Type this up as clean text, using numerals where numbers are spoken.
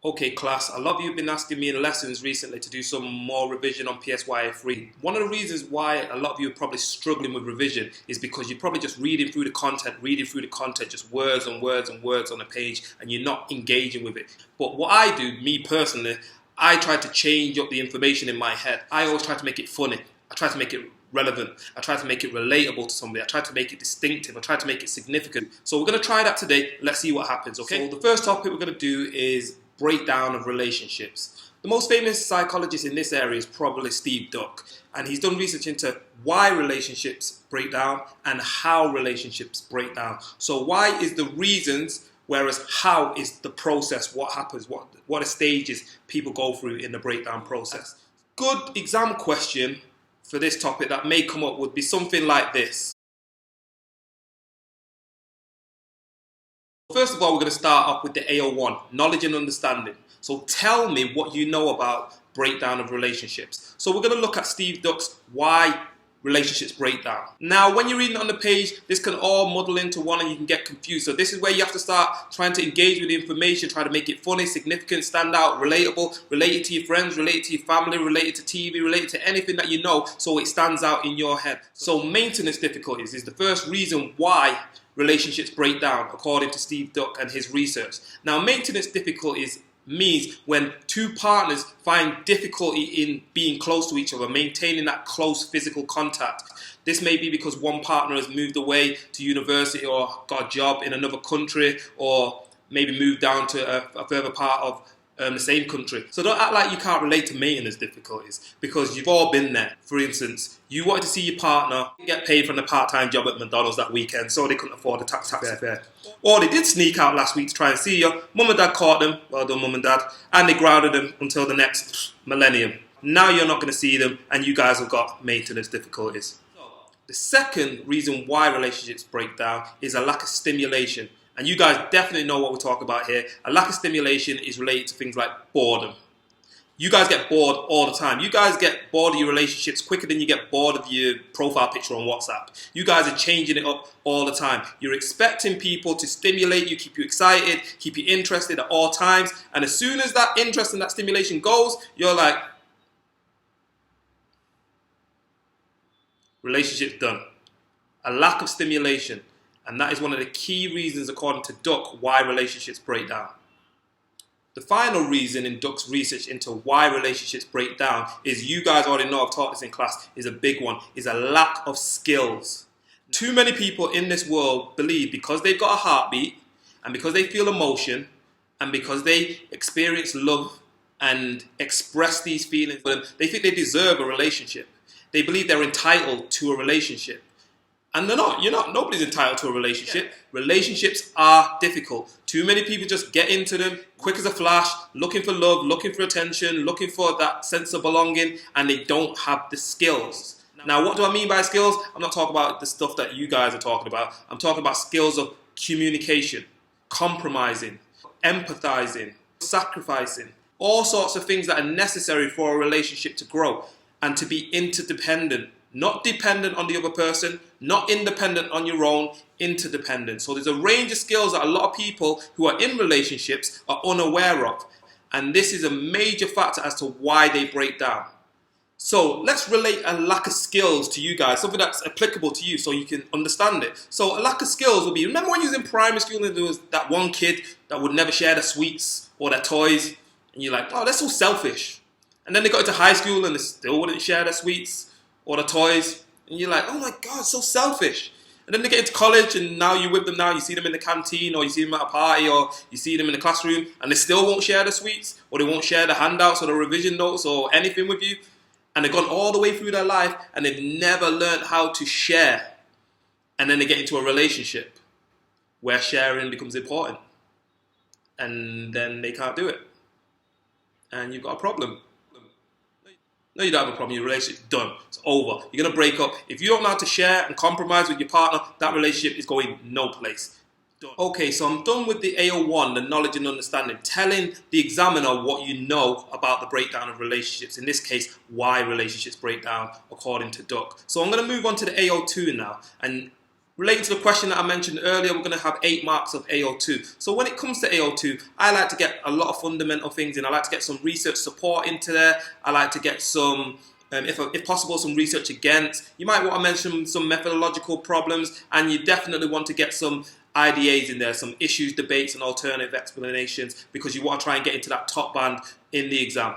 Okay, class, a lot of you have been asking me in lessons recently to do some more revision on PSYA3. One of the reasons why a lot of you are probably struggling with revision is because you're probably just reading through the content, just words and words and words on a page, and you're not engaging with it. But what I do, me personally, I try to change up the information in my head. I always try to make it funny. I try to make it relevant. I try to make it relatable to somebody. I try to make it distinctive. I try to make it significant. So we're going to try that today. Let's see what happens, okay? So the first topic we're going to do is breakdown of relationships. The most famous psychologist in this area is probably Steve Duck, and he's done research into why relationships break down and how relationships break down. So why is the reasons, whereas how is the process, what happens, what are stages people go through in the breakdown process. Good exam question for this topic that may come up would be something like this. First of all, we're going to start off with the AO1, knowledge and understanding. So tell me what you know about breakdown of relationships. So we're going to look at Steve Duck's why relationships break down. Now, when you're reading it on the page, this can all muddle into one and you can get confused. So this is where you have to start trying to engage with the information, try to make it funny, significant, stand out, relatable, related to your friends, related to your family, related to TV, related to anything that you know, so it stands out in your head. So maintenance difficulties is the first reason why relationships break down, according to Steve Duck and his research. Now, maintenance difficulties means when two partners find difficulty in being close to each other, maintaining that close physical contact. This may be because one partner has moved away to university or got a job in another country, or maybe moved down to a further part of the same country. So don't act like you can't relate to maintenance difficulties, because you've all been there. For instance, you wanted to see your partner get paid from a part-time job at McDonald's that weekend, so they couldn't afford the taxi fare. Or they did sneak out last week to try and see you. Mum and dad caught them, well done mum and dad, and they grounded them until the next millennium. Now you're not going to see them, and you guys have got maintenance difficulties. The second reason why relationships break down is a lack of stimulation. And you guys definitely know what we're talking about here. A lack of stimulation is related to things like boredom. You guys get bored all the time. You guys get bored of your relationships quicker than you get bored of your profile picture on WhatsApp. You guys are changing it up all the time. You're expecting people to stimulate you, keep you excited, keep you interested at all times. And as soon as that interest and that stimulation goes, you're like, relationship's done. A lack of stimulation. And that is one of the key reasons, according to Duck, why relationships break down. The final reason in Duck's research into why relationships break down is, you guys already know, I've taught this in class, is a big one, is a lack of skills. Too many people in this world believe because they've got a heartbeat, and because they feel emotion, and because they experience love and express these feelings, they think they deserve a relationship. They believe they're entitled to a relationship. And they're not. You're not. Nobody's entitled to a relationship. Yeah. Relationships are difficult. Too many people just get into them quick as a flash, looking for love, looking for attention, looking for that sense of belonging, and they don't have the skills. Now, what do I mean by skills? I'm not talking about the stuff that you guys are talking about. I'm talking about skills of communication, compromising, empathizing, sacrificing, all sorts of things that are necessary for a relationship to grow and to be interdependent. Not dependent on the other person, not independent on your own, interdependent. So there's a range of skills that a lot of people who are in relationships are unaware of. And this is a major factor as to why they break down. So let's relate a lack of skills to you guys, something that's applicable to you so you can understand it. So a lack of skills would be, remember when you was in primary school and there was that one kid that would never share their sweets or their toys? And you're like, oh, that's so selfish. And then they got into high school and they still wouldn't share their sweets or the toys, and you're like, oh my God, so selfish. And then they get into college, and now you're with them now, you see them in the canteen, or you see them at a party, or you see them in the classroom, and they still won't share the sweets, or they won't share the handouts, or the revision notes, or anything with you. And they've gone all the way through their life, and they've never learned how to share. And then they get into a relationship where sharing becomes important. And then they can't do it. And you've got a problem. No, you don't have a problem. Your relationship's done. It's over. You're going to break up. If you don't know how to share and compromise with your partner, that relationship is going no place. Done. Okay, so I'm done with the AO1, the knowledge and understanding, telling the examiner what you know about the breakdown of relationships. In this case, why relationships break down, according to Duck. So I'm going to move on to the AO2 now. And Relating to the question that I mentioned earlier, we're going to have 8 marks of AO2. So when it comes to AO2, I like to get a lot of fundamental things in. I like to get some research support into there. I like to get some, if possible, some research against. You might want to mention some methodological problems, and you definitely want to get some IDAs in there, some issues, debates, and alternative explanations, because you want to try and get into that top band in the exam.